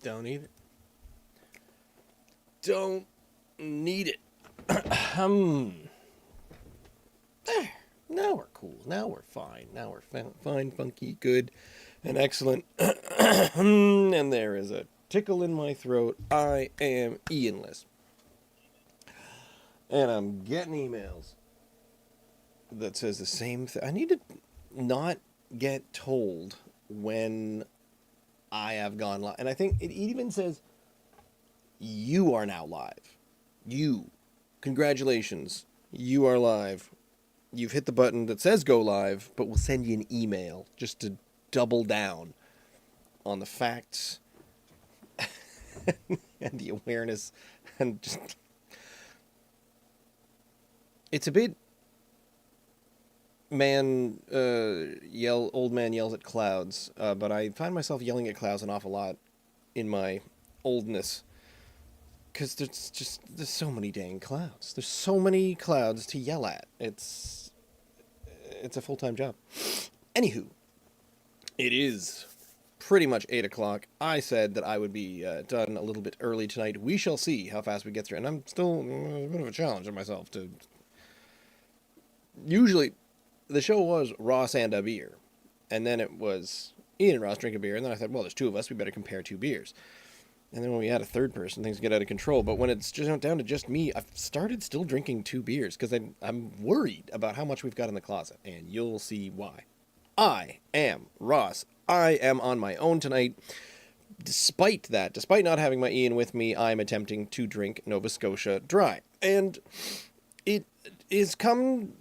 Don't need it. Don't need it. There. Now we're cool. Now we're fine. Now we're fine, funky, good, and excellent. And there is a tickle in my throat. I am Ianless. And I'm getting emails that says the same thing. I need to not get told when I have gone live. And I think it even says, you are now live. You. Congratulations. You are live. You've hit the button that says go live, but we'll send you an email just to double down on the facts and the awareness and just... It's a bit old man yells at clouds, but I find myself yelling at clouds an awful lot in my oldness. Because there's so many dang clouds. There's so many clouds to yell at. It's a full-time job. Anywho, it is pretty much 8 o'clock. I said that I would be done a little bit early tonight. We shall see how fast we get through. And I'm still a bit of a challenge on myself to... Usually, the show was Ross and a beer. And then it was Ian and Ross drink a beer. And then I thought, well, there's two of us. We better compare two beers. And then when we add a third person, things get out of control. But when it's just down to just me, I've started still drinking 2 beers because I'm worried about how much we've got in the closet. And you'll see why. I am Ross. I am on my own tonight. Despite not having my Ian with me, I'm attempting to drink Nova Scotia Dry. And it is come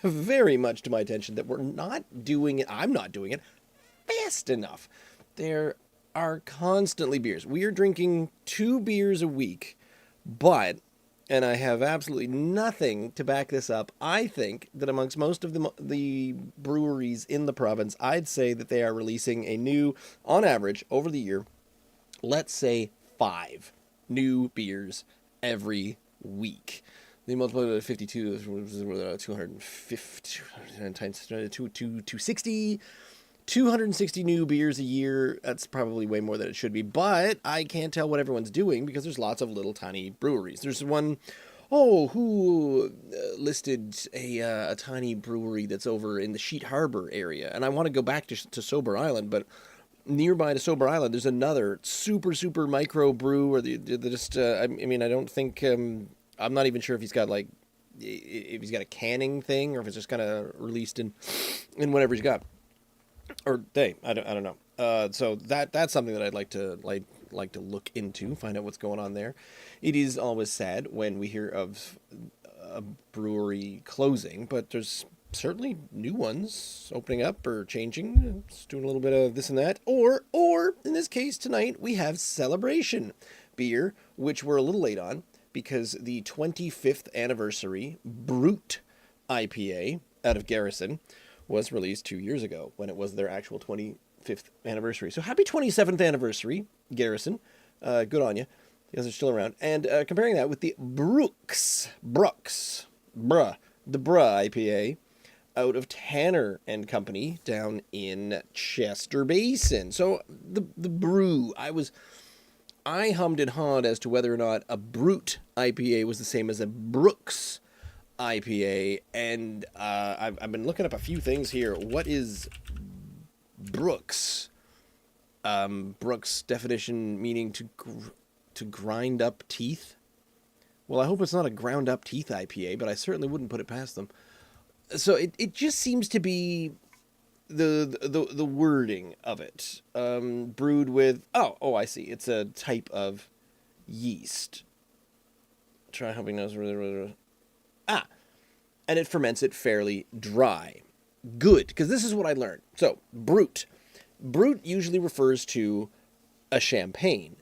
very much to my attention that I'm not doing it fast enough. There are constantly beers. We are drinking 2 beers a week, but, and I have absolutely nothing to back this up, I think that amongst most of the breweries in the province, I'd say that they are releasing a new, on average, over the year, let's say 5 new beers every week. They multiply by 52, 250 times 260. 260 new beers a year. That's probably way more than it should be, but I can't tell what everyone's doing because there's lots of little tiny breweries. There's one, who listed a tiny brewery that's over in the Sheet Harbor area, and I want to go back to Sober Island, but nearby to Sober Island, there's another super micro brew, or I mean, I don't think, I'm not even sure if he's got if he's got a canning thing, or if it's just kind of released in whatever he's got. Or they, I don't know. So that's something that I'd like to look into, find out what's going on there. It is always sad when we hear of a brewery closing, but there's certainly new ones opening up or changing, just doing a little bit of this and that. Or in this case tonight we have Celebration beer, which we're a little late on because the 25th anniversary Brut IPA out of Garrison was released 2 years ago when it was their actual 25th anniversary. So happy 27th anniversary, Garrison. Good on you. You guys are still around. And comparing that with the Brux IPA out of Tanner and Company down in Chester Basin. So the brew, I hummed and hawed as to whether or not a Brut IPA was the same as a Brux IPA, and I've been looking up a few things here. What is Brux? Brux definition meaning to grind up teeth. Well, I hope it's not a ground up teeth IPA, but I certainly wouldn't put it past them. So it just seems to be the wording of it. Brewed with I see. It's a type of yeast. Try helping those. And it ferments it fairly dry. Good, because this is what I learned. So, Brut. Brut usually refers to a champagne.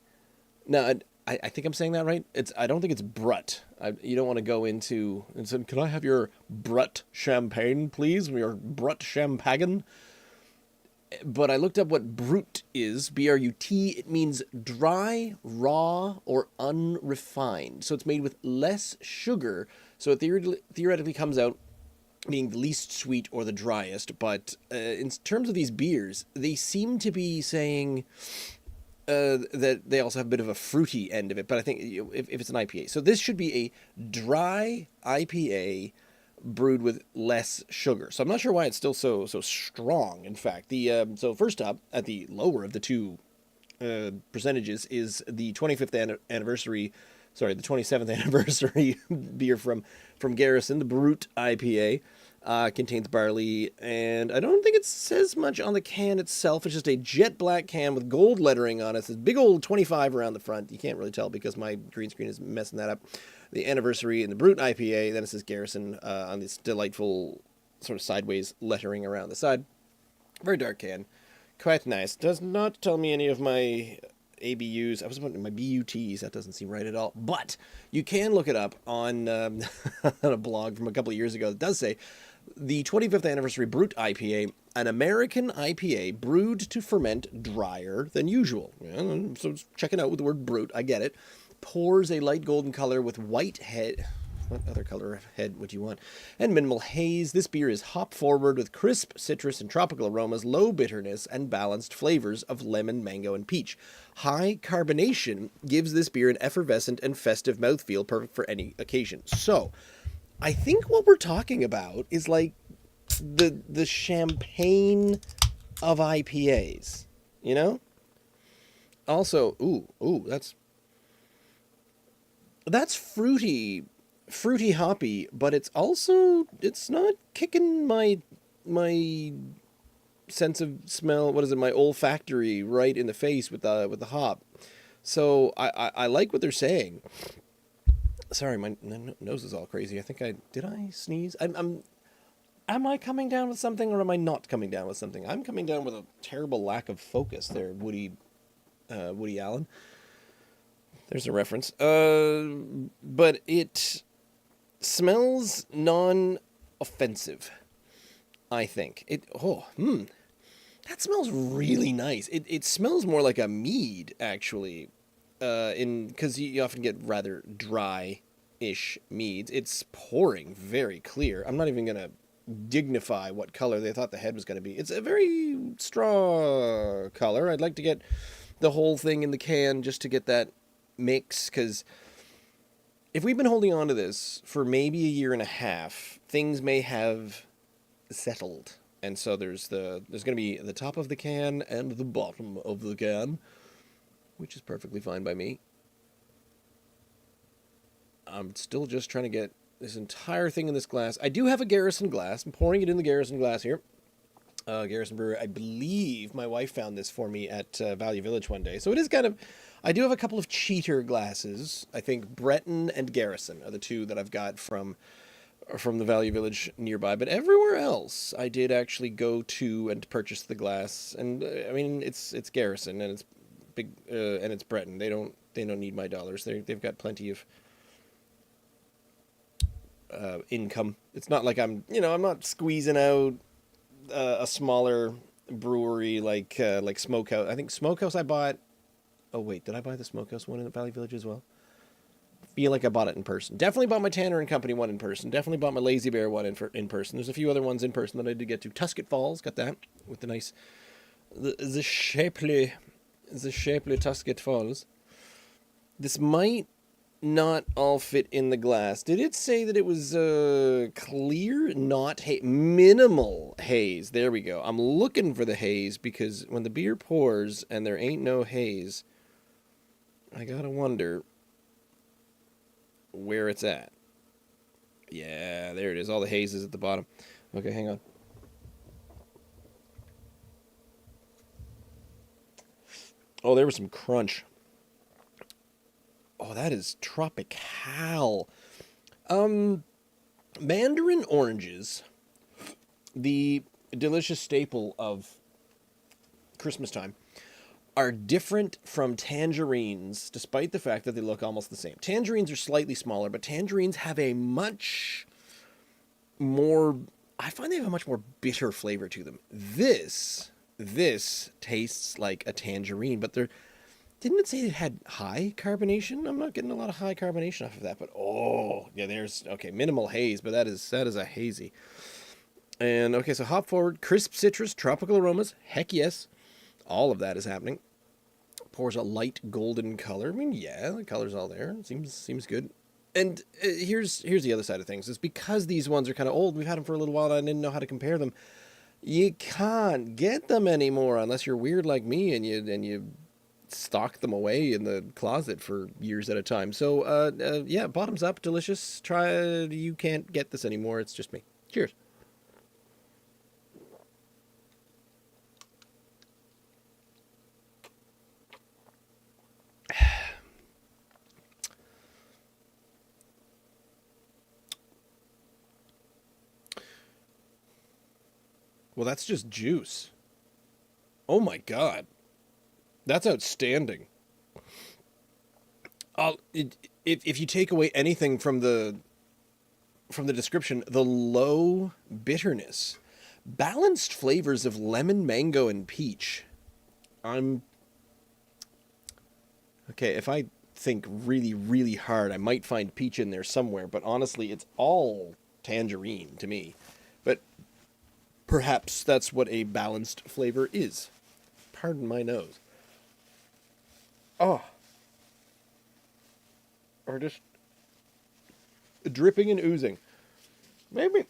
Now, I think I'm saying that right. I don't think it's Brut. You don't want to go into and say, "Can I have your Brut champagne, please? Your Brut champagne." But I looked up what Brut is, B-R-U-T. It means dry, raw, or unrefined. So it's made with less sugar. So it theoretically comes out being the least sweet or the driest. But in terms of these beers, they seem to be saying that they also have a bit of a fruity end of it, but I think if it's an IPA. So this should be a dry IPA brewed with less sugar. So I'm not sure why it's still so strong. In fact, so first up at the lower of the two percentages is the 25th anniversary, sorry, the 27th anniversary beer from Garrison, the Brut IPA. Contains barley, and I don't think it says much on the can itself. It's just a jet black can with gold lettering on it. It says big old 25 around the front. You can't really tell because my green screen is messing that up. The Anniversary and the Brut IPA. Then it says Garrison on this delightful sort of sideways lettering around the side. Very dark can. Quite nice. Does not tell me any of my ABUs. I was about my BUTs. That doesn't seem right at all. But you can look it up on, on a blog from a couple of years ago that does say the 25th Anniversary Brut IPA, an American IPA brewed to ferment drier than usual. Yeah, so check it out with the word brut. I get it. Pours a light golden color with white head. What other color of head would you want? And minimal haze. This beer is hop forward with crisp citrus and tropical aromas, low bitterness, and balanced flavors of lemon, mango, and peach. High carbonation gives this beer an effervescent and festive mouthfeel, perfect for any occasion. So, I think what we're talking about is like the champagne of IPAs, you know? Also, ooh, that's fruity hoppy, but it's not kicking my sense of smell, what is it, my olfactory right in the face with the hop. So I like what they're saying. Sorry, my nose is all crazy. I think did I sneeze? Am I coming down with something, or am I not coming down with something? I'm coming down with a terrible lack of focus there, Woody Allen. There's a reference. But it smells non-offensive, I think. That smells really nice. It smells more like a mead, actually. Because you often get rather dry-ish meads. It's pouring very clear. I'm not even going to dignify what color they thought the head was going to be. It's a very straw color. I'd like to get the whole thing in the can just to get that mix, because if we've been holding on to this for maybe a year and a half, things may have settled. And so there's going to be the top of the can and the bottom of the can, which is perfectly fine by me. I'm still just trying to get this entire thing in this glass. I do have a Garrison glass. I'm pouring it in the Garrison glass here. Garrison Brewery. I believe my wife found this for me at Value Village one day. So it is kind of... I do have a couple of cheater glasses. I think Breton and Garrison are the two that I've got from the Value Village nearby. But everywhere else, I did actually go to and purchase the glass. And I mean, it's Garrison and it's big and it's Breton. They don't need my dollars. They've got plenty of income. It's not like I'm not squeezing out a smaller brewery like Smokehouse. I think Smokehouse I bought. Oh wait, did I buy the Smokehouse one in Valley Village as well? I feel like I bought it in person. Definitely bought my Tanner and Company one in person. Definitely bought my Lazy Bear one in person. There's a few other ones in person that I did get to. Tusket Falls, got that with the nice the shapely Tusket Falls. This might not all fit in the glass. Did it say that it was clear, not minimal haze? There we go. I'm looking for the haze because when the beer pours and there ain't no haze, I gotta wonder where it's at. Yeah, there it is. All the haze is at the bottom. Okay, hang on. Oh, there was some crunch. Oh, that is tropical. Mandarin oranges, the delicious staple of Christmas time, are different from tangerines, despite the fact that they look almost the same. Tangerines are slightly smaller, but tangerines have a much more... I find they have a much more bitter flavor to them. This tastes like a tangerine, but they're... Didn't it say it had high carbonation? I'm not getting a lot of high carbonation off of that, but oh, yeah, there's, okay, minimal haze, but that is a hazy. And, okay, so hop forward, crisp citrus, tropical aromas, heck yes, all of that is happening. pours a light golden color. I mean, yeah, the color's all there. Seems good. And here's the other side of things. It's because these ones are kind of old. We've had them for a little while, and I didn't know how to compare them. You can't get them anymore unless you're weird like me and you stock them away in the closet for years at a time. So yeah, bottoms up, delicious. Try. You can't get this anymore. It's just me. Cheers. Well, that's just juice. Oh my God. That's outstanding. If you take away anything from the description, the low bitterness, balanced flavors of lemon, mango, and peach. I'm okay. If I think really, really hard, I might find peach in there somewhere. But honestly, it's all tangerine to me. But perhaps that's what a balanced flavor is. Pardon my nose. Oh. Or just dripping and oozing. Maybe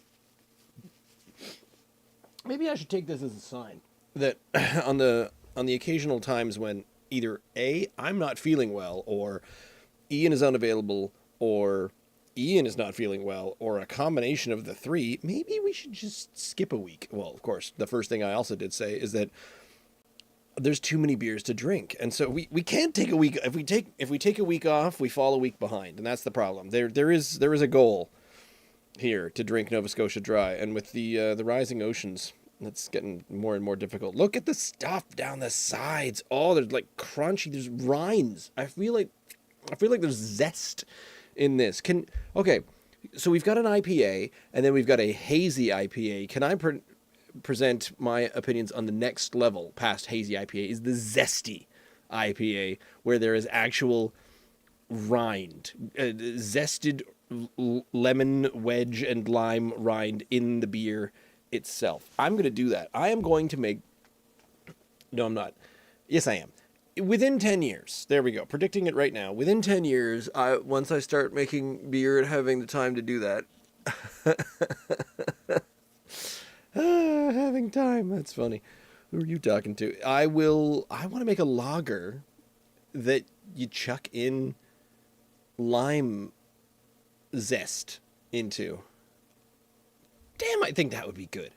I should take this as a sign that on the occasional times when either A, I'm not feeling well, or Ian is unavailable, or Ian is not feeling well, or a combination of the three, maybe we should just skip a week. Well, of course, the first thing I also did say is that there's too many beers to drink, and so we can't take a week. If we take a week off, we fall a week behind, and that's the problem. There is a goal here to drink Nova Scotia dry, and with the rising oceans, it's getting more and more difficult. Look at the stuff down the sides. Oh, there's like crunchy. There's rinds. I feel like there's zest in this. Okay, so we've got an IPA, and then we've got a hazy IPA. Can I present my opinions on the next level past hazy IPA? Is the zesty IPA, where there is actual rind, zested lemon wedge and lime rind in the beer itself. I'm going to do that. I am going to make... No, I'm not. Yes, I am. Within 10 years, there we go, predicting it right now. Within 10 years, once I start making beer and having the time to do that... having time, that's funny. Who are you talking to? I want to make a lager that you chuck in lime zest into. Damn, I think that would be good.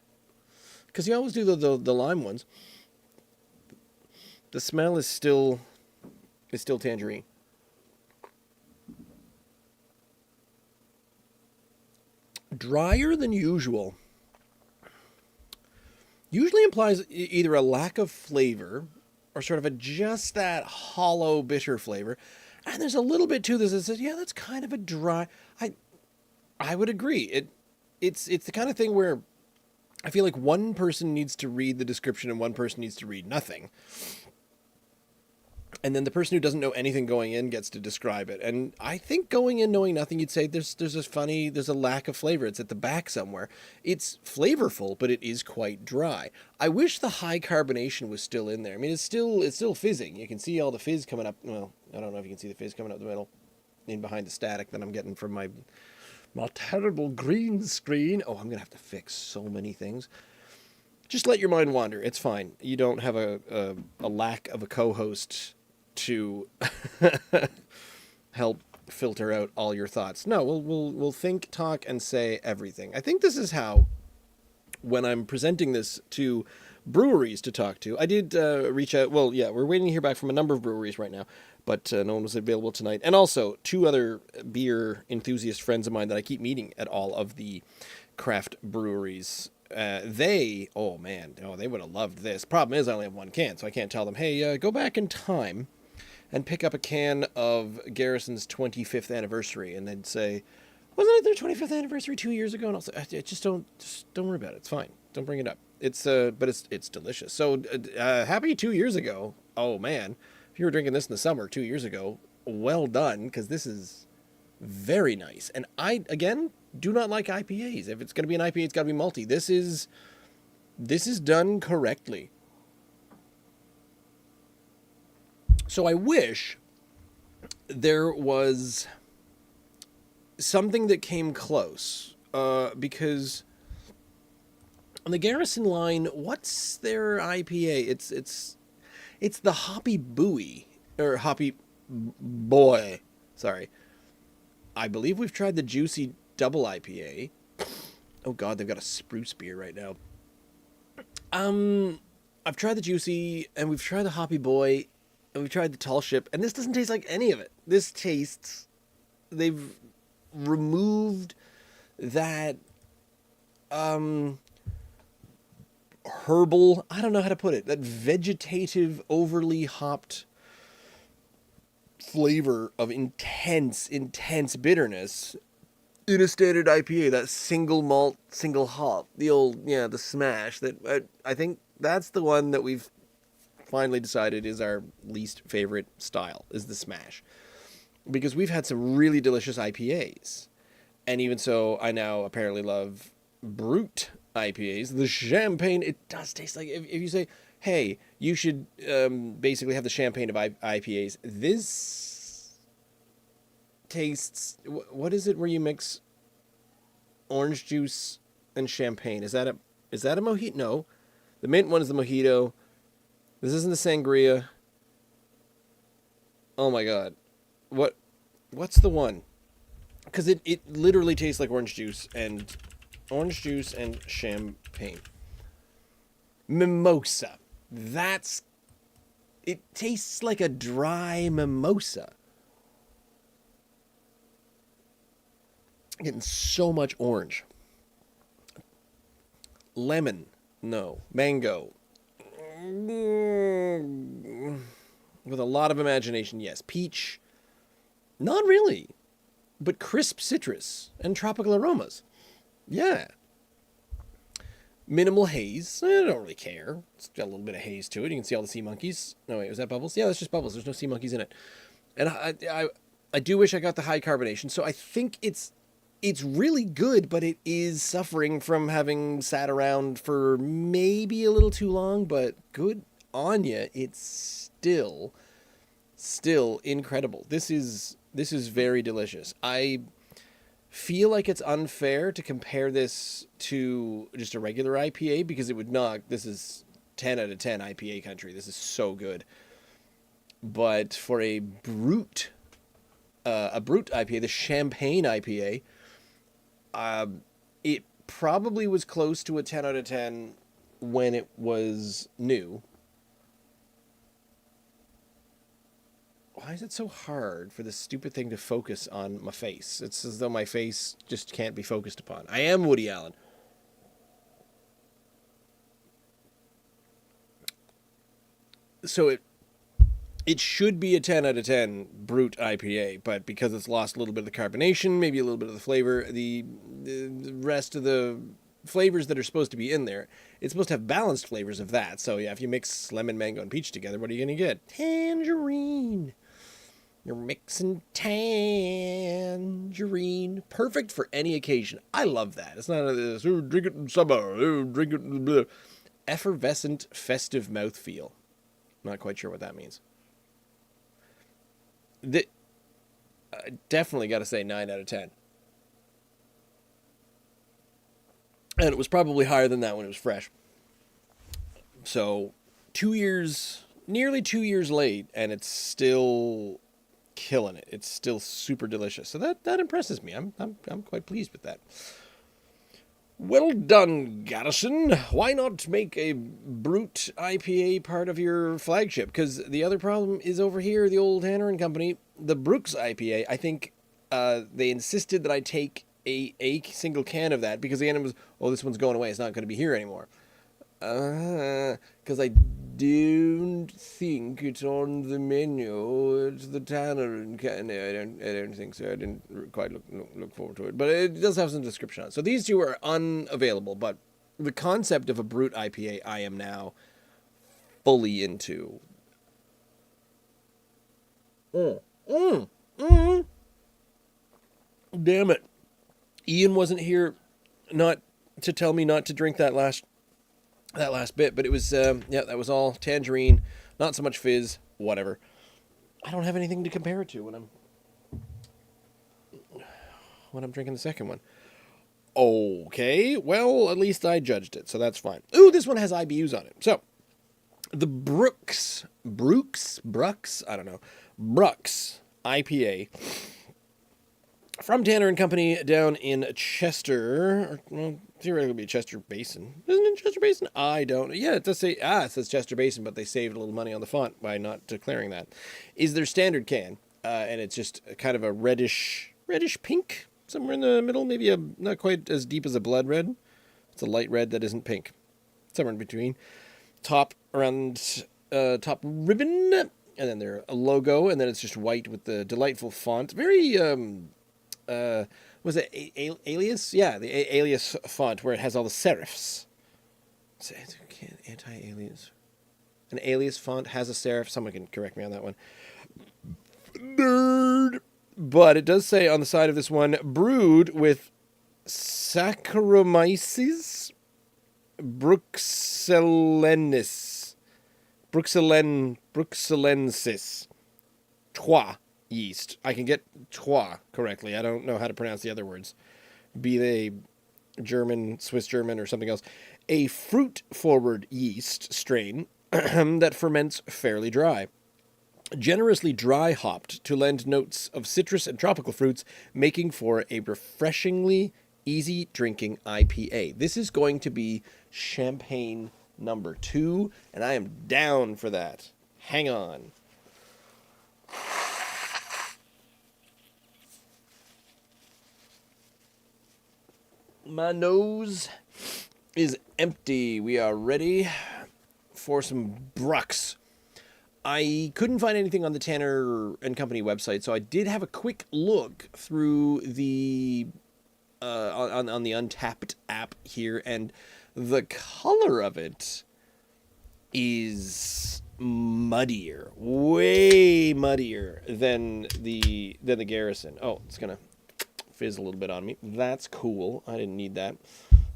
Because you always do the lime ones. The smell is still tangerine. Drier than usual usually implies either a lack of flavor or sort of just that hollow bitter flavor. And there's a little bit to this that says, yeah, that's kind of a dry... I would agree. It's the kind of thing where I feel like one person needs to read the description and one person needs to read nothing. And then the person who doesn't know anything going in gets to describe it. And I think going in knowing nothing, you'd say there's a lack of flavor. It's at the back somewhere. It's flavorful, but it is quite dry. I wish the high carbonation was still in there. I mean, it's still fizzing. You can see all the fizz coming up. Well, I don't know if you can see the fizz coming up the middle, in behind the static that I'm getting from my terrible green screen. Oh, I'm gonna have to fix so many things. Just let your mind wander. It's fine. You don't have a lack of a co-host to help filter out all your thoughts. No, we'll think, talk, and say everything. I think this is how, when I'm presenting this to breweries to talk to, I did reach out. Well, yeah, we're waiting to hear back from a number of breweries right now, but no one was available tonight. And also 2 other beer enthusiast friends of mine that I keep meeting at all of the craft breweries. They would have loved this. Problem is, I only have 1 can, so I can't tell them, hey, go back in time and pick up a can of Garrison's 25th anniversary, and then say, wasn't it their 25th anniversary 2 years ago? And I'll say, just don't worry about it. It's fine. Don't bring it up. But it's delicious. So happy 2 years ago. Oh man, if you were drinking this in the summer 2 years ago, well done, because this is very nice. And I, again, do not like IPAs. If it's going to be an IPA, it's got to be malty. This is done correctly. So I wish there was something that came close, because on the Garrison line, what's their IPA? It's the Hoppy Buoy or Hoppy Boy. Sorry, I believe we've tried the Juicy Double IPA. Oh God, they've got a spruce beer right now. I've tried the Juicy, and we've tried the Hoppy Boy, and we've tried the Tall Ship, and this doesn't taste like any of it. This tastes. They've removed that herbal, I don't know how to put it, that vegetative, overly hopped flavor of intense bitterness in a standard IPA, that single malt, single hop, the old, yeah, the smash, that I think that's the one that we've finally decided is our least favorite style, is the smash. Because we've had some really delicious IPAs. And even so, I now apparently love Brut IPAs. The champagne, it does taste like, if you say, hey, you should basically have the champagne of IPAs, this tastes, what is it where you mix orange juice and champagne? Is that a mojito? No. The mint one is the mojito. This isn't the sangria. Oh my God. What's the one? Because it literally tastes like orange juice and champagne. Mimosa. It tastes like a dry mimosa. Getting so much orange. Lemon. No. Mango. With a lot of imagination, yes. Peach. Not really. But crisp citrus and tropical aromas. Yeah. Minimal haze. I don't really care. It's got a little bit of haze to it. You can see all the sea monkeys. No, wait, was that bubbles? Yeah, that's just bubbles. There's no sea monkeys in it. And I do wish I got the high carbonation. So I think it's really good, but it is suffering from having sat around for maybe a little too long, but good on ya. It's still incredible. This is very delicious. I feel like it's unfair to compare this to just a regular IPA because it would not. This is 10 out of 10 IPA country. This is so good. But for a Brut IPA, the Champagne IPA, it probably was close to a 10 out of 10 when it was new. Why is it so hard for this stupid thing to focus on my face? It's as though my face just can't be focused upon. I am Woody Allen. So it should be a 10 out of 10 Brut IPA, but because it's lost a little bit of the carbonation, maybe a little bit of the flavor, the rest of the flavors that are supposed to be in there, it's supposed to have balanced flavors of that. So yeah, if you mix lemon, mango, and peach together, what are you going to get? Tangerine. You're mixing tangerine. Perfect for any occasion. I love that. It's not this, oh, drink it in summer, oh, drink it in blah. Effervescent, festive mouthfeel. Not quite sure what that means. Definitely got to say 9 out of 10. And it was probably higher than that when it was fresh. So, nearly 2 years late, and it's still killing it. It's still super delicious. So that impresses me. I'm quite pleased with that. Well done, Garrison. Why not make a Brut IPA part of your flagship? Because the other problem is over here, the old Hanner and Company, the Brux IPA. I think they insisted that I take a single can of that because the end was, oh, this one's going away. It's not going to be here anymore. Because I don't think it's on the menu. It's the Tanner and no, I don't think so. I didn't quite look forward to it, but it does have some description on it. So these two are unavailable, but the concept of a Brut IPA I am now fully into. Damn it. Ian wasn't here not to tell me not to drink that last bit, but it was, that was all tangerine, not so much fizz, whatever. I don't have anything to compare it to when I'm drinking the second one. Okay, well, at least I judged it, so that's fine. Ooh, this one has IBUs on it. So, the Brux IPA from Tanner and Company down in Chester, well, theoretically be Chester Basin. Isn't it Chester Basin? I don't. Yeah, it does say, it says Chester Basin, but they saved a little money on the font by not declaring that. Is their standard can, and it's just kind of a reddish pink, somewhere in the middle, maybe not quite as deep as a blood red. It's a light red that isn't pink. Somewhere in between. Top ribbon, and then their logo, and then it's just white with the delightful font. Very, was it Alias? Yeah, the Alias font where it has all the serifs. Anti-alias. An Alias font has a serif. Someone can correct me on that one. Nerd. But it does say on the side of this one, brewed with Saccharomyces bruxellensis 3 yeast. I can get 3 correctly. I don't know how to pronounce the other words. Be they German, Swiss German, or something else. A fruit-forward yeast strain that ferments fairly dry. Generously dry hopped to lend notes of citrus and tropical fruits, making for a refreshingly easy drinking IPA. This is going to be champagne number 2, and I am down for that. Hang on. My nose is empty. We are ready for some Brux. I couldn't find anything on the Tanner and Company website, so I did have a quick look through the on the Untapped app here, and the color of it is muddier, way muddier than the Garrison. Oh, it's gonna fizz a little bit on me. That's cool. I didn't need that.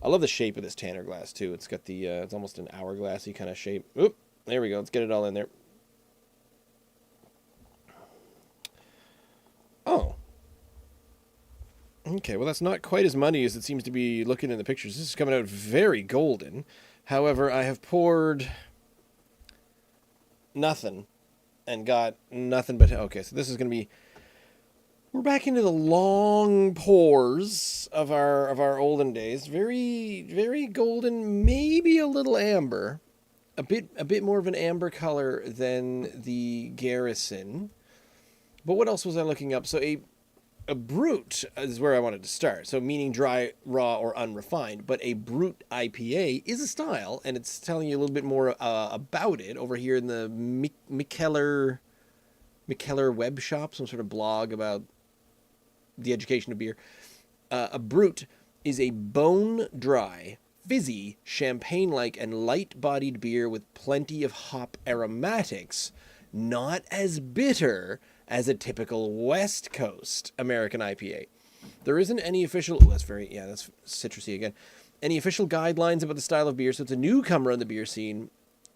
I love the shape of this Tanner glass too. It's got the it's almost an hourglassy kind of shape. Oop, there we go. Let's get it all in there. Oh. Okay, well that's not quite as muddy as it seems to be looking in the pictures. This is coming out very golden. However, I have poured nothing and got nothing but... Okay, so this is going to be... We're back into the long pours of our olden days. Very, very golden, maybe a little amber. A bit more of an amber color than the Garrison. But what else was I looking up? So a brut is where I wanted to start. So meaning dry, raw, or unrefined. But a brut IPA is a style, and it's telling you a little bit more about it over here in the Mikkeller web shop, some sort of blog about the education of beer. A brut is a bone-dry, fizzy, champagne-like, and light-bodied beer with plenty of hop aromatics, not as bitter as a typical West Coast American IPA. There isn't any official... Oh, that's citrusy again. Any official guidelines about the style of beer, so it's a newcomer on the beer scene.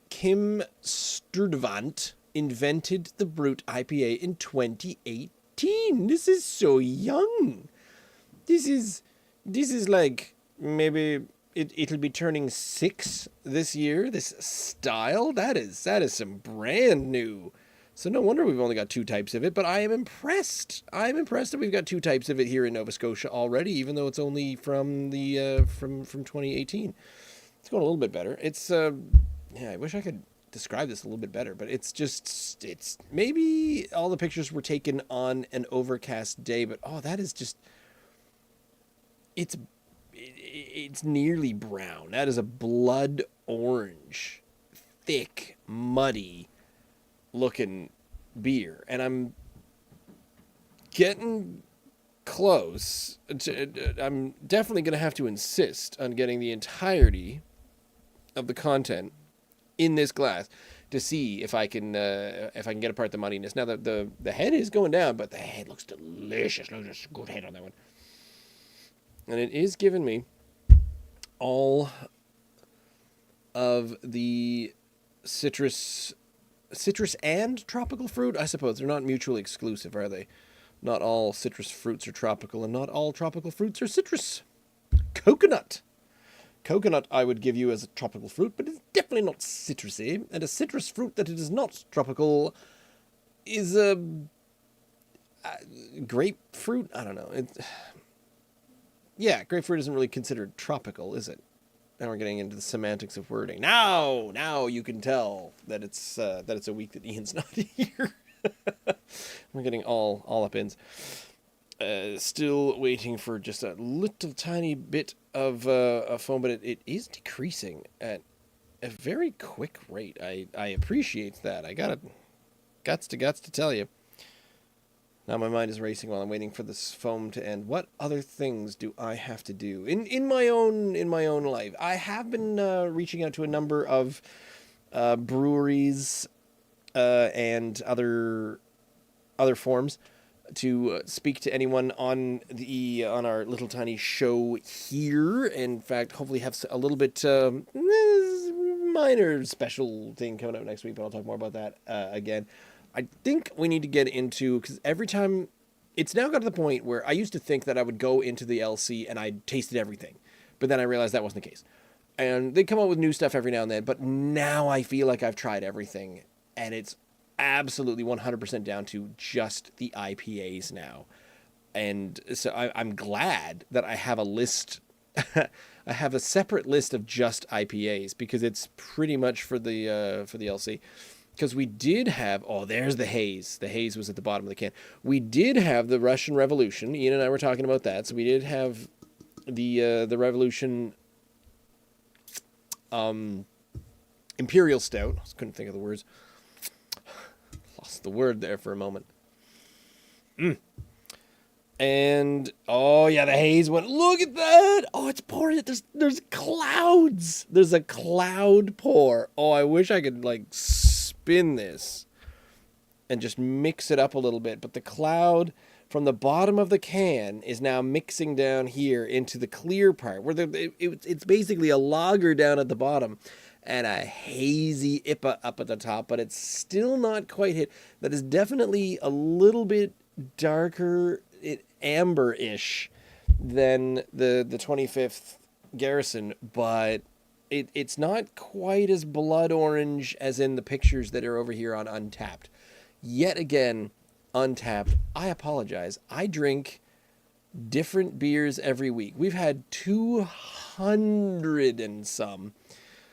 Kim Sturtevant invented the Brut IPA in 2018. This is so young. This is like maybe it'll be turning 6 this year. This style, that is some brand new. So no wonder we've only got 2 types of it, but I am impressed. I'm impressed that we've got 2 types of it here in Nova Scotia already, even though it's only from the from 2018. It's going a little bit better. It's I wish I could describe this a little bit better, but it's maybe all the pictures were taken on an overcast day, but that is just it's nearly brown. That is a blood orange, thick, muddy looking beer, and I'm getting close to, I'm definitely going to have to insist on getting the entirety of the content in this glass to see if I can get apart the muddiness. Now the head is going down, but the head looks delicious. Looks a good head on that one, and it is giving me all of the citrus citrus and tropical fruit? I suppose they're not mutually exclusive, are they? Not all citrus fruits are tropical, and not all tropical fruits are citrus. Coconut. Coconut I would give you as a tropical fruit, but it's definitely not citrusy. And a citrus fruit that it is not tropical is a grapefruit. I don't know. Yeah, grapefruit isn't really considered tropical, is it? Now we're getting into the semantics of wording. Now you can tell that it's a week that Ian's not here. We're getting all up ins. Still waiting for just a little tiny bit of foam, but it is decreasing at a very quick rate. I appreciate that. I got guts to tell you. Now my mind is racing while I'm waiting for this foam to end. What other things do I have to do in my own life? I have been reaching out to a number of breweries and other forms to speak to anyone on our little tiny show here. In fact, hopefully have a little bit minor special thing coming up next week, but I'll talk more about that again. I think we need to get into, because every time, it's now got to the point where I used to think that I would go into the LC and I tasted everything, but then I realized that wasn't the case. And they come out with new stuff every now and then, but now I feel like I've tried everything, and it's absolutely 100% down to just the IPAs now. And so I'm glad that I have a list. I have a separate list of just IPAs, because it's pretty much for the LC. Because we did have, there's the haze. The haze was at the bottom of the can. We did have the Russian Revolution. Ian and I were talking about that. So we did have the Revolution Imperial Stout. I couldn't think of the words. Lost the word there for a moment. And, the haze went, look at that. Oh, it's pouring. There's clouds. There's a cloud pour. Oh, I wish I could, spin this and just mix it up a little bit. But the cloud from the bottom of the can is now mixing down here into the clear part, where it's basically a lager down at the bottom and a hazy IPA up at the top, but it's still not quite hit. That is definitely a little bit darker, amber-ish than the 25th Garrison, but it's not quite as blood orange as in the pictures that are over here on Untapped. Yet again, Untapped, I apologize. I drink different beers every week. We've had 200 and some.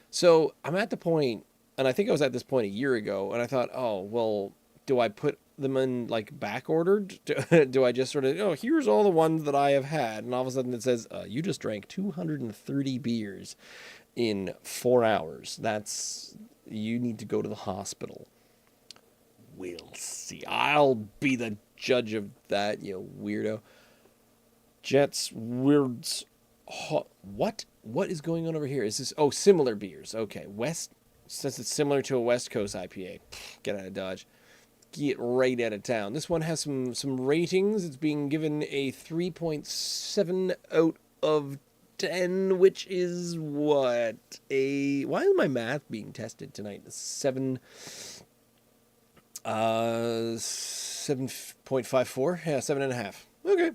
So I'm at the point, and I think I was at this point a year ago, and I thought, do I put them in back ordered? Do I just sort of, here's all the ones that I have had, and all of a sudden it says, you just drank 230 beers in 4 hours. You need to go to the hospital. We'll see. I'll be the judge of that, you weirdo. Jets, Weirds. What is going on over here? Is this, similar beers. Okay, since it's similar to a West Coast IPA. Get out of Dodge. Get right out of town. This one has some ratings. It's being given a 3.7 out of 10, which is what? Why is my math being tested tonight? 7.54? Yeah, 7.5. Okay.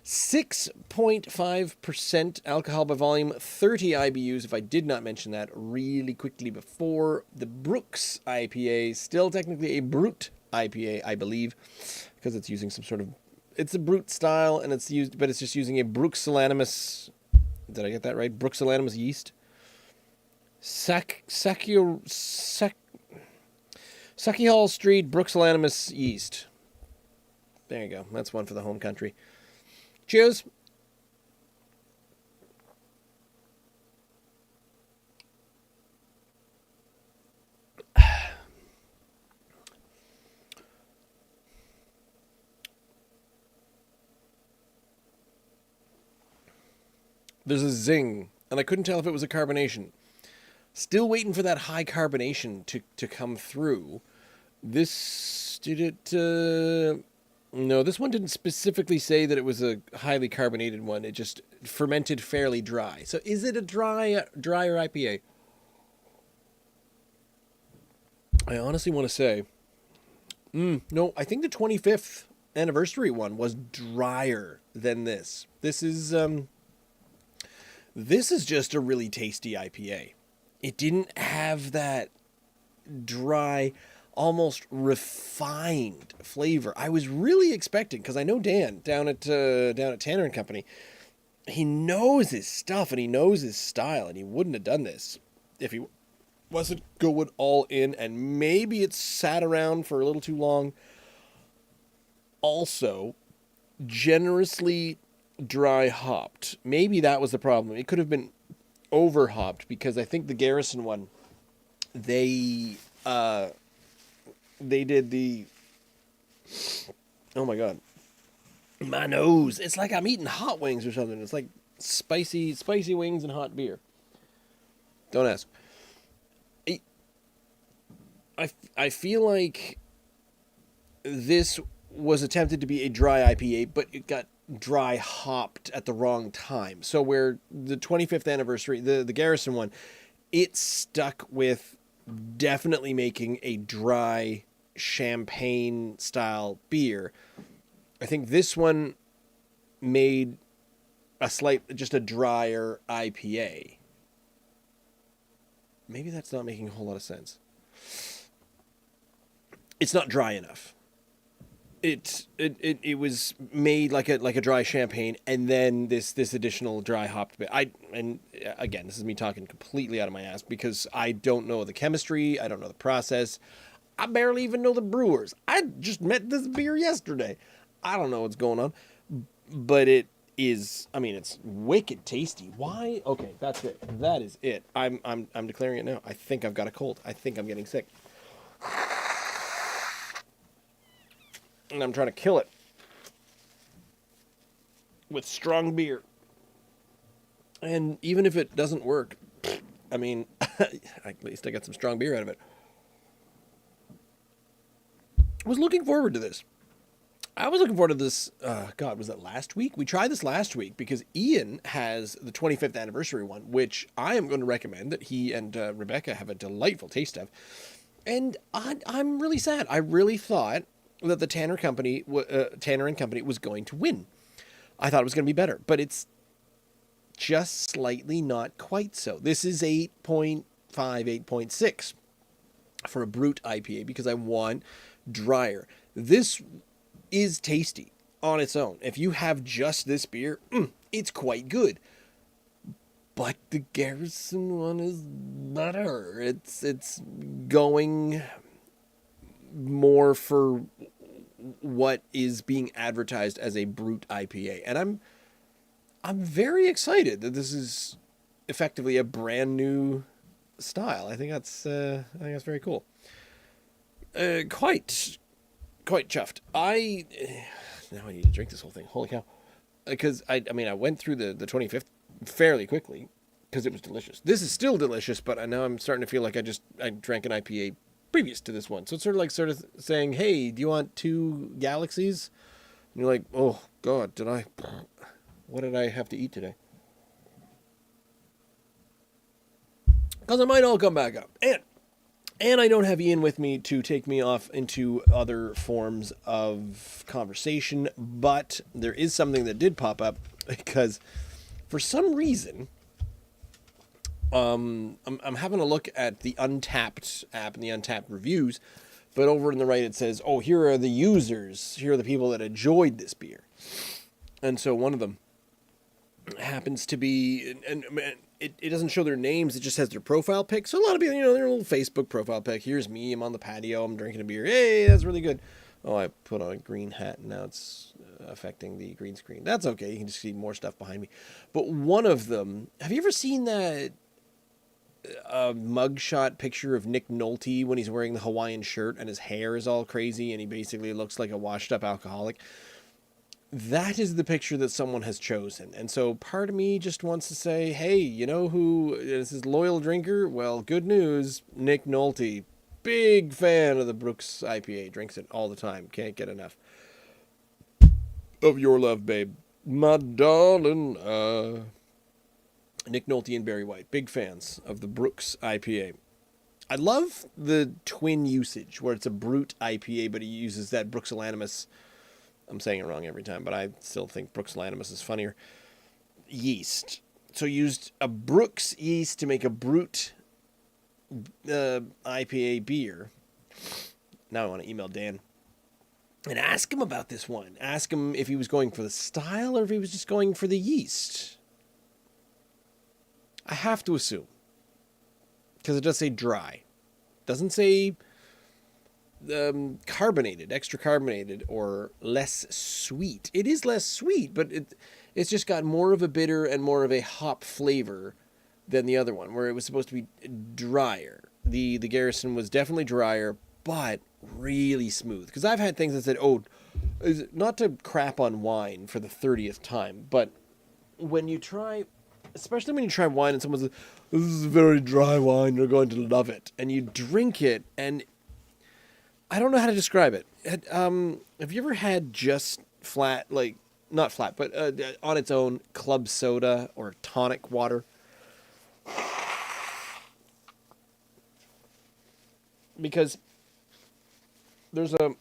6.5% alcohol by volume, 30 IBUs, if I did not mention that really quickly before. The Brux IPA, still technically a Brut IPA, I believe, because it's using some sort of, it's a Brut style, and it's just using a Bruxellanamus, did I get that right? Bruxellanamus yeast. Sakihall Street Bruxellanamus yeast. There you go. That's one for the home country. Cheers. There's a zing, and I couldn't tell if it was a carbonation. Still waiting for that high carbonation to come through. This did it. No, this one didn't specifically say that it was a highly carbonated one. It just fermented fairly dry. So is it a drier IPA? I honestly want to say, no, I think the 25th anniversary one was drier than this. This is just a really tasty IPA. It didn't have that dry, almost refined flavor. I was really expecting, because I know Dan down at Tanner and Company, he knows his stuff and he knows his style, and he wouldn't have done this if he wasn't going all in. And maybe it sat around for a little too long. Also, generously dry hopped. Maybe that was the problem. It could have been over hopped, because I think the Garrison one, they did the, oh my god, my nose, it's like I'm eating hot wings or something. It's like spicy wings and hot beer. Don't ask. I feel like this was attempted to be a dry IPA, but it got dry hopped at the wrong time. So where the 25th anniversary, the Garrison one, it stuck with definitely making a dry champagne style beer. I think this one made just a drier IPA. Maybe that's not making a whole lot of sense. It's not dry enough. It was made like a dry champagne, and then this additional dry hopped bit. And again, this is me talking completely out of my ass, because I don't know the chemistry, I don't know the process, I barely even know the brewers. I just met this beer yesterday. I don't know what's going on, but it is. I mean, it's wicked tasty. Why? Okay, that's it. That is it. I'm declaring it now. I think I've got a cold. I think I'm getting sick. And I'm trying to kill it with strong beer. And even if it doesn't work, I mean, at least I got some strong beer out of it. I was looking forward to this. God, was it last week? We tried this last week because Ian has the 25th anniversary one, which I am going to recommend that he and Rebecca have a delightful taste of. And I'm really sad. I really thought that the Tanner and Company was going to win. I thought it was going to be better, but it's just slightly not quite so. This is 8.5, 8.6 for a Brut IPA, because I want drier. This is tasty on its own. If you have just this beer, it's quite good. But the Garrison one is better. It's going more for what is being advertised as a Brut IPA, and I'm very excited that this is effectively a brand new style. I think that's very cool. Quite chuffed. Now I need to drink this whole thing. Holy cow! Because I went through the 25th fairly quickly because it was delicious. This is still delicious, but now I'm starting to feel like I drank an IPA previous to this one. So it's sort of saying, hey, do you want 2 galaxies? And you're like, oh god, what did I have to eat today? Because it might all come back up. And I don't have Ian with me to take me off into other forms of conversation, but there is something that did pop up, because for some reason, I'm having a look at the Untapped app and the Untapped reviews, but over on the right it says, oh, here are the users, here are the people that enjoyed this beer. And so one of them happens to be, and it doesn't show their names, it just has their profile pic. So a lot of people, their little Facebook profile pic. Here's me, I'm on the patio, I'm drinking a beer. Hey, that's really good. Oh, I put on a green hat and now it's affecting the green screen. That's okay, you can just see more stuff behind me. But one of them, have you ever seen that mugshot picture of Nick Nolte when he's wearing the Hawaiian shirt and his hair is all crazy and he basically looks like a washed up alcoholic? That is the picture that someone has chosen. And so part of me just wants to say, hey, you know who is his loyal drinker? Well, good news, Nick Nolte. Big fan of the Brux IPA. Drinks it all the time. Can't get enough of your love, babe. My darling. Nick Nolte and Barry White. Big fans of the Brux IPA. I love the twin usage where it's a Brut IPA, but he uses that Brux IPA. I'm saying it wrong every time, but I still think Brux IPA is funnier. Yeast. So used a Brux yeast to make a Brut IPA beer. Now I want to email Dan and ask him about this one. Ask him if he was going for the style or if he was just going for the yeast. I have to assume. Because it does say dry. It doesn't say carbonated, extra carbonated, or less sweet. It is less sweet, but it's just got more of a bitter and more of a hop flavor than the other one, where it was supposed to be drier. The Garrison was definitely drier, but really smooth. Because I've had things that said, oh, not to crap on wine for the 30th time, but when you try, especially when you try wine and someone says, this is very dry wine, you're going to love it. And you drink it, and I don't know how to describe it. Have you ever had just flat, like, not flat, but on its own, club soda or tonic water? Because there's a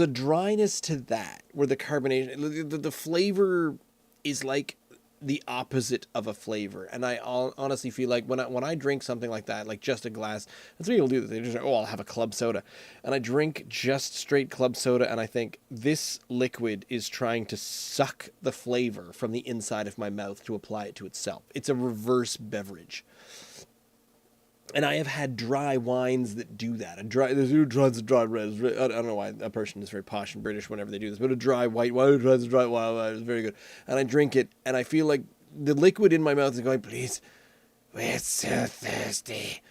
dryness to that where the carbonation, the flavor is like the opposite of a flavor. And I honestly feel like when I drink something like that, like just a glass, that's what people do. They just, oh, I'll have a club soda. And I drink just straight club soda, and I think this liquid is trying to suck the flavor from the inside of my mouth to apply it to itself. It's a reverse beverage. And I have had dry wines that do that. There's who tries a dry red. I don't know why a person is very posh and British whenever they do this, but a dry white wine, who tries a dry wine, is very good. And I drink it, and I feel like the liquid in my mouth is going, please, we're so thirsty.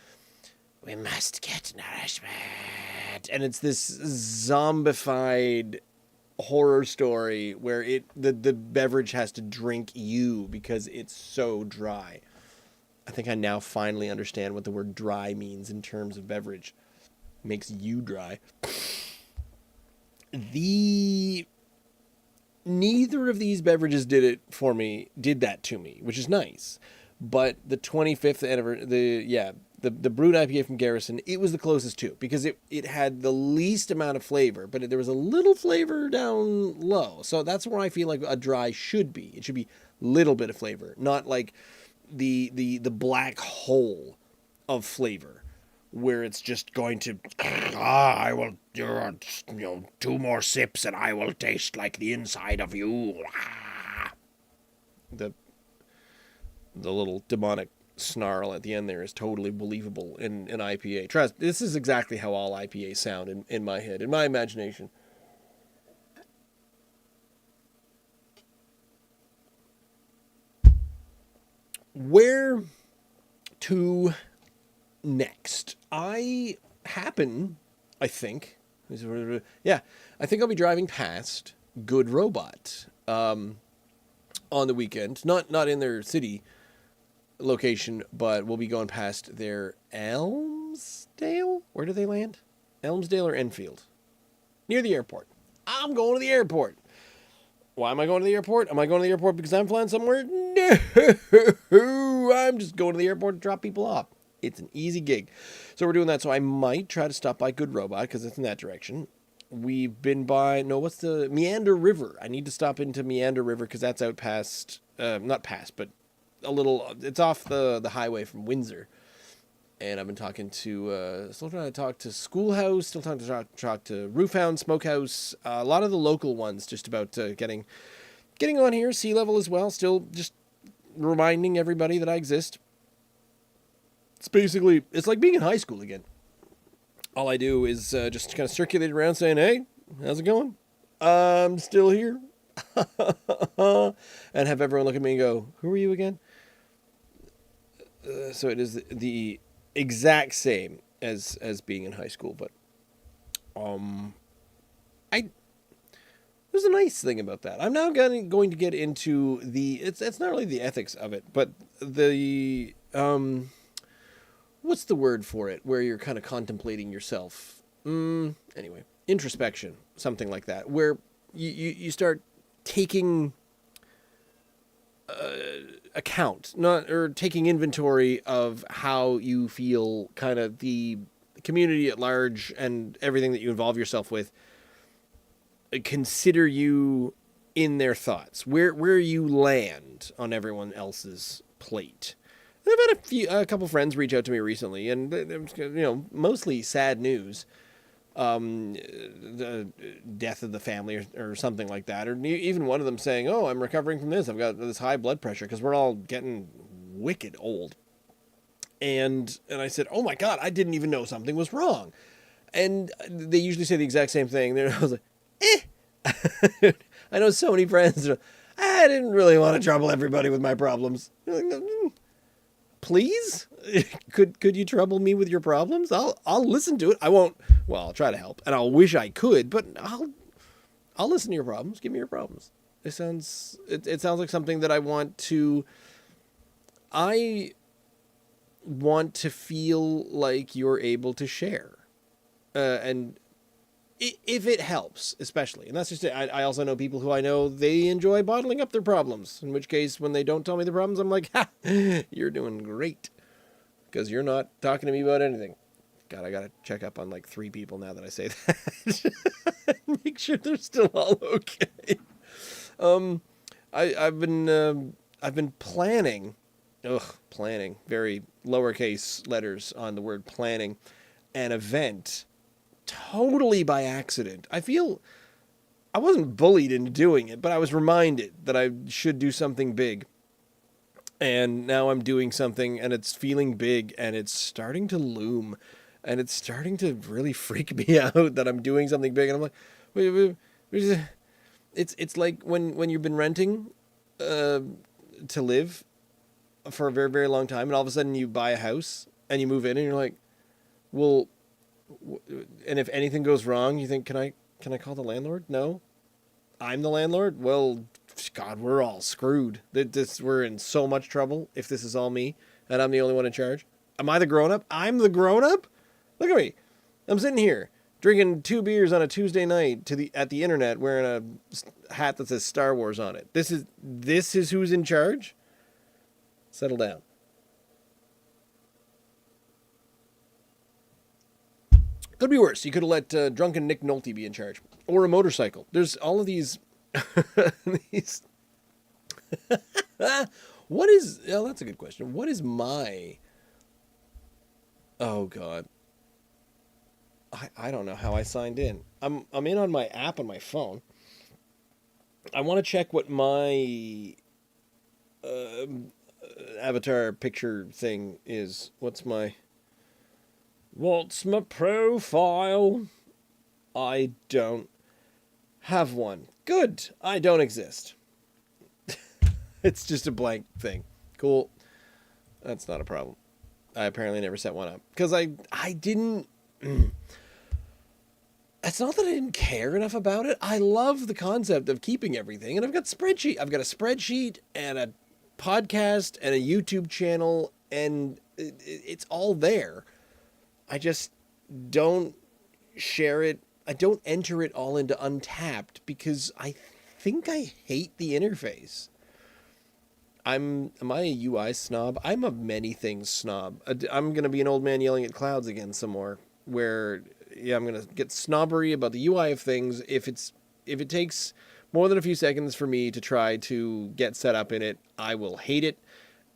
We must get nourishment. And it's this zombified horror story where the beverage has to drink you because it's so dry. I think I now finally understand what the word dry means in terms of beverage. Makes you dry. Neither of these beverages did that to me, which is nice. But the 25th anniversary, the Brut IPA from Garrison, it was the closest to, because it had the least amount of flavor, but there was a little flavor down low. So that's where I feel like a dry should be. It should be little bit of flavor, not like the black hole of flavor where it's just going to I will do 2 more sips and I will taste like the inside of you. The little demonic snarl at the end there is totally believable in an IPA. Trust, this is exactly how all IPAs sound in my head, in my imagination. Where to next? I think I'll be driving past Good Robot on the weekend. Not in their city location, but we'll be going past their Elmsdale. Where do they land? Elmsdale or Enfield? Near the airport. I'm going to the airport. Why am I going to the airport? Am I going to the airport because I'm flying somewhere? No, I'm just going to the airport to drop people off. It's an easy gig. So we're doing that. So I might try to stop by Good Robot because it's in that direction. We've been by, what's the Meander River? I need to stop into Meander River because that's out past, not past, but a little, it's off the highway from Windsor. And I've been still trying to talk to Schoolhouse, still trying to talk to Roofhound, Smokehouse, a lot of the local ones, just about getting on here, Sea Level as well, still just reminding everybody that I exist. It's like being in high school again. All I do is just kind of circulate around saying, hey, how's it going? I'm still here. And have everyone look at me and go, who are you again? So it is the exact same as being in high school, but there's a nice thing about that. I'm now going to get into it's not really the ethics of it, but the what's the word for it, where you're kind of contemplating yourself. Anyway, introspection, something like that, where you start taking account, not or taking inventory of how you feel, kind of the community at large and everything that you involve yourself with, consider you in their thoughts, where you land on everyone else's plate. And I've had a couple friends reach out to me recently, and mostly sad news, the death of the family or something like that, or even one of them saying, "Oh, I'm recovering from this. I've got this high blood pressure," because we're all getting wicked old. And I said, "Oh my God, I didn't even know something was wrong." And they usually say the exact same thing. I was like, "Eh." I know so many friends. I didn't really want to trouble everybody with my problems. Please, could you trouble me with your problems? I'll listen to it. I won't. Well, I'll try to help, and I'll wish I could, but I'll listen to your problems. Give me your problems. It sounds like something that I want to. I want to feel like you're able to share, and if it helps, especially. And that's just it. I also know people who I know, they enjoy bottling up their problems, in which case when they don't tell me the problems, I'm like, ha, you're doing great, because you're not talking to me about anything. God, I gotta check up on like 3 people now that I say that. Make sure they're still all okay. I've been planning, very lowercase letters on the word planning, an event totally by accident. I feel I wasn't bullied into doing it, but I was reminded that I should do something big. And now I'm doing something, and it's feeling big, and it's starting to loom, and it's starting to really freak me out that I'm doing something big. And I'm like, wait. It's like when you've been renting to live for a very, very long time, and all of a sudden you buy a house and you move in, and you're like, well, and if anything goes wrong, you think, can I call the landlord? No, I'm the landlord. Well, God, we're all screwed. We're in so much trouble if this is all me and I'm the only one in charge. Am I the grown up? I'm the grown up. Look at me. I'm sitting here drinking 2 beers on a Tuesday night at the internet, wearing a hat that says Star Wars on it. This is who's in charge. Settle down. Could be worse. You could have let drunken Nick Nolte be in charge. Or a motorcycle. There's all of these... these... What is... Oh, that's a good question. What is my... Oh, God. I don't know how I signed in. I'm in on my app on my phone. I want to check what my avatar picture thing is. What's my profile? I don't have one. Good. I don't exist. It's just a blank thing. Cool. That's not a problem. I apparently never set one up. Because I didn't... It's not that I didn't care enough about it. I love the concept of keeping everything. And I've got a spreadsheet and a podcast and a YouTube channel. And it's all there. I just don't share it. I don't enter it all into Untapped because I think I hate the interface. Am I a UI snob? I'm a many things snob. I'm going to be an old man yelling at clouds again some more, where, yeah, I'm going to get snobbery about the UI of things. If it takes more than a few seconds for me to try to get set up in it, I will hate it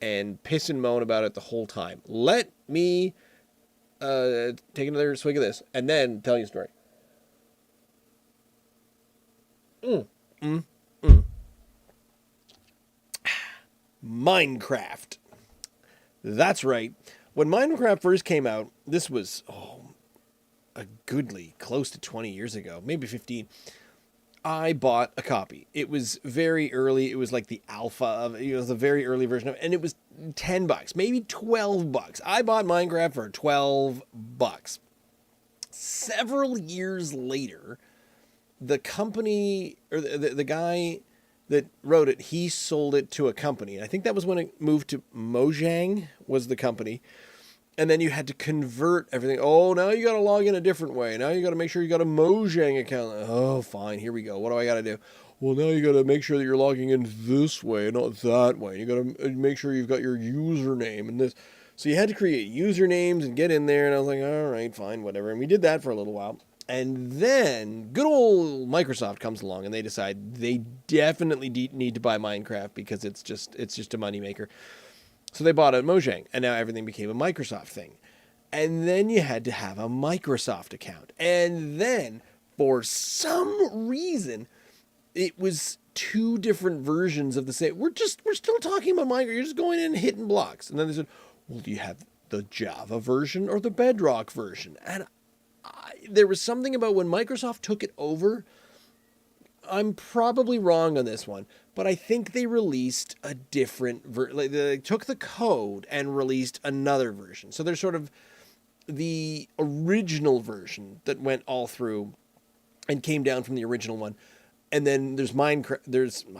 and piss and moan about it the whole time. Let me take another swig of this and then tell you a story. Minecraft. That's right. When Minecraft first came out, this was, a goodly close to 20 years ago, maybe 15. I bought a copy. It was very early. It was like the alpha of it. It was the very early version of it, and it was $10, maybe $12. I bought Minecraft for $12. Several years later, the company, or the guy that wrote it, he sold it to a company. I think that was when it moved to Mojang, was the company. And then you had to convert everything. Oh, now you got to log in a different way. Now you got to make sure you got a Mojang account. Oh, fine. Here we go. What do I got to do? Well, now you got to make sure that you're logging in this way, not that way. You got to make sure you've got your username and this. So you had to create usernames and get in there. And I was like, all right, fine, whatever. And we did that for a little while. And then good old Microsoft comes along and they decide they definitely need to buy Minecraft because it's just a moneymaker. So they bought a Mojang, and now everything became a Microsoft thing. And then you had to have a Microsoft account. And then, for some reason, it was two different versions of the same. We're still talking about Minecraft. You're just going in and hitting blocks. And then they said, well, do you have the Java version or the Bedrock version? And there was something about when Microsoft took it over. I'm probably wrong on this one, but I think they released a different version. Like they took the code and released another version. So there's sort of the original version that went all through and came down from the original one. And then there's Microsoft's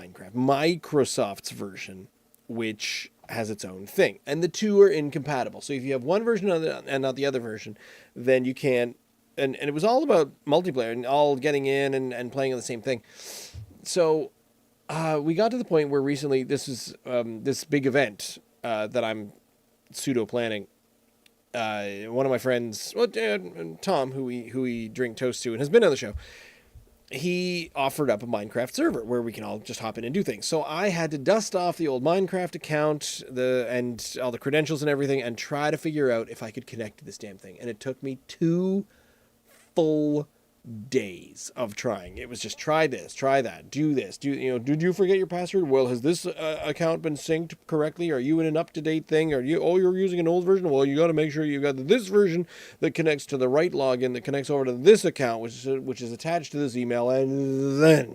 version, which has its own thing. And the two are incompatible. So if you have one version and not the other version, then you can't. And it was all about multiplayer and all getting in and playing on the same thing. So we got to the point where recently this is this big event that I'm pseudo planning. One of my friends, Tom, who we drink toast to and has been on the show, he offered up a Minecraft server where we can all just hop in and do things. So I had to dust off the old Minecraft account and all the credentials and everything and try to figure out if I could connect to this damn thing. And it took me 2 full days of trying. It was just try this, try that, do this, did you forget your password? Well, has this account been synced correctly? Are you in an up-to-date thing? You're using an old version? Well, you got to make sure you got this version that connects to the right login that connects over to this account, which is attached to this email, and then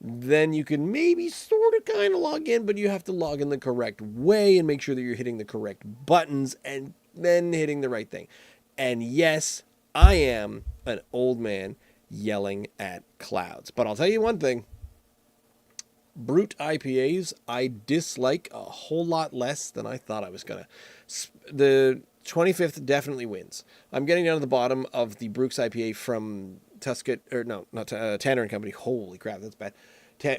then you can maybe sort of kind of log in, but you have to log in the correct way and make sure that you're hitting the correct buttons and then hitting the right thing. And yes, I am an old man yelling at clouds. But I'll tell you one thing. Brut IPAs, I dislike a whole lot less than I thought I was going to. The 25th definitely wins. I'm getting down to the bottom of the Brux IPA from Tanner and Company. Holy crap, that's bad.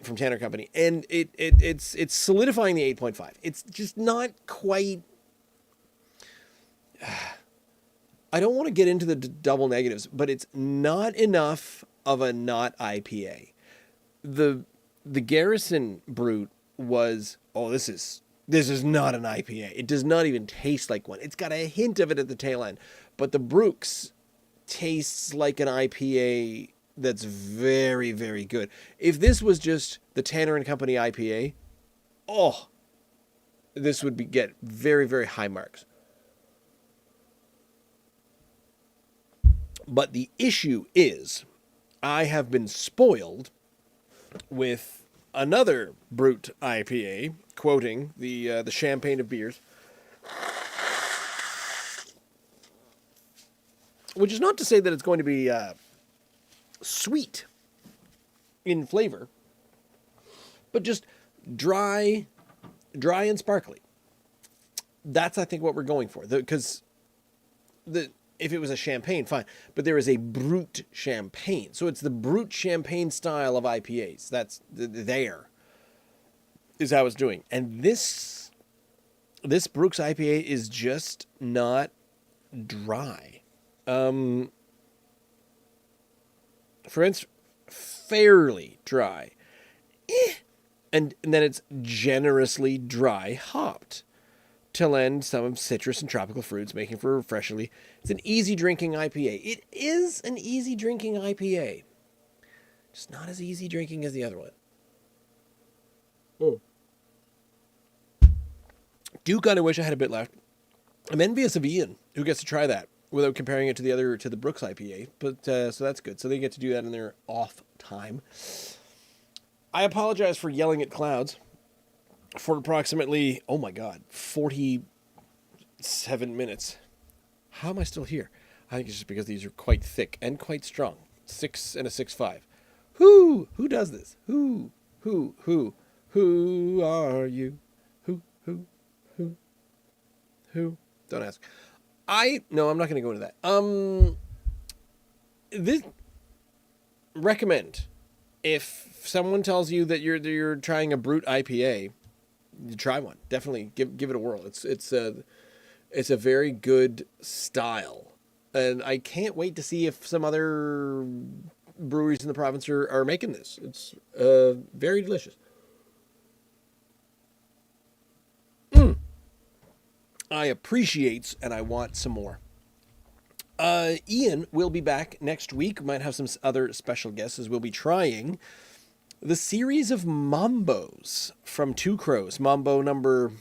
From Tanner Company. And it's solidifying the 8.5. It's just not quite... I don't want to get into the double negatives, but it's not enough of a not IPA. The Garrison Brut was, this is not an IPA. It does not even taste like one. It's got a hint of it at the tail end, but the Brux tastes like an IPA that's very, very good. If this was just the Tanner and Company IPA, this would get very, very high marks. But the issue is, I have been spoiled with another Brut IPA, quoting the champagne of beers, which is not to say that it's going to be sweet in flavor, but just dry and sparkly. That's, I think, what we're going for. Because if it was a champagne, fine. But there is a Brut champagne. So it's the Brut champagne style of IPAs. That's there is how it's doing. And this Brux IPA is just not dry. For instance, fairly dry. And then it's generously dry hopped to lend some citrus and tropical fruits, making for refreshingly. It's an easy drinking IPA. It is an easy drinking IPA. Just not as easy drinking as the other one. Do kind of wish I had a bit left. I'm envious of Ian, who gets to try that without comparing it to the Brux IPA. But so that's good. So they get to do that in their off time. I apologize for yelling at clouds for approximately, 47 minutes. How am I still here? I think it's just because these are quite thick and quite strong. 6 and a 6.5. Who does this? Who are you? Who? Don't ask. No, I'm not going to go into that. This recommend if someone tells you that you're trying a Brut IPA, you try one. Definitely give it a whirl. It's a very good style, and I can't wait to see if some other breweries in the province are making this. It's very delicious. I appreciate and I want some more. Ian will be back next week. We might have some other special guests as we'll be trying the series of Mambos from Two Crows. Mambo number,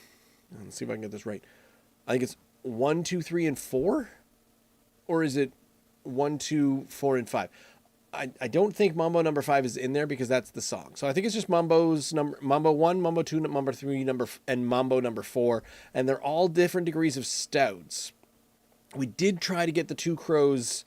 let's see if I can get this right. I think it's 1, 2, 3, and 4? Or is it 1, 2, 4, and 5? I don't think Mambo number 5 is in there because that's the song. So I think it's just Mambo 1, Mambo 2, Mambo 3, and Mambo number 4. And they're all different degrees of stouts. We did try to get the Two Crows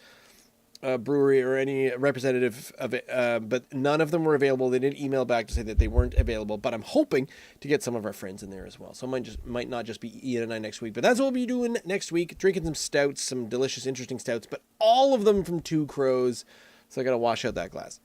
brewery or any representative of it, but none of them were available. They didn't email back to say that they weren't available, but I'm hoping to get some of our friends in there as well. So it might not just be Ian and I next week, but that's what we'll be doing next week, drinking some stouts, some delicious, interesting stouts, but all of them from Two Crows. So I got to wash out that glass.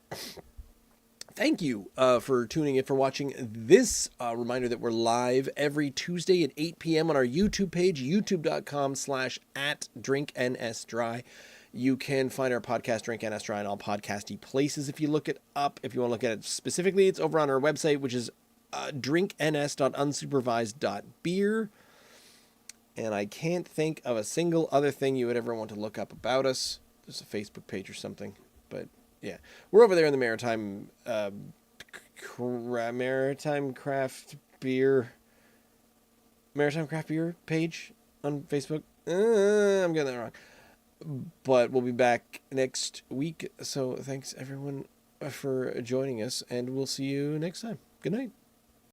Thank you for tuning in, for watching this reminder that we're live every Tuesday at 8 p.m. on our YouTube page, youtube.com/@drinknsdry. You can find our podcast, Drink NS Dry, in all podcasty places if you look it up. If you want to look at it specifically, it's over on our website, which is drinkns.unsupervised.beer. And I can't think of a single other thing you would ever want to look up about us. There's a Facebook page or something. But, yeah. We're over there in the Maritime Craft Beer page on Facebook. I'm getting that wrong. But we'll be back next week. So thanks, everyone, for joining us. And we'll see you next time. Good night.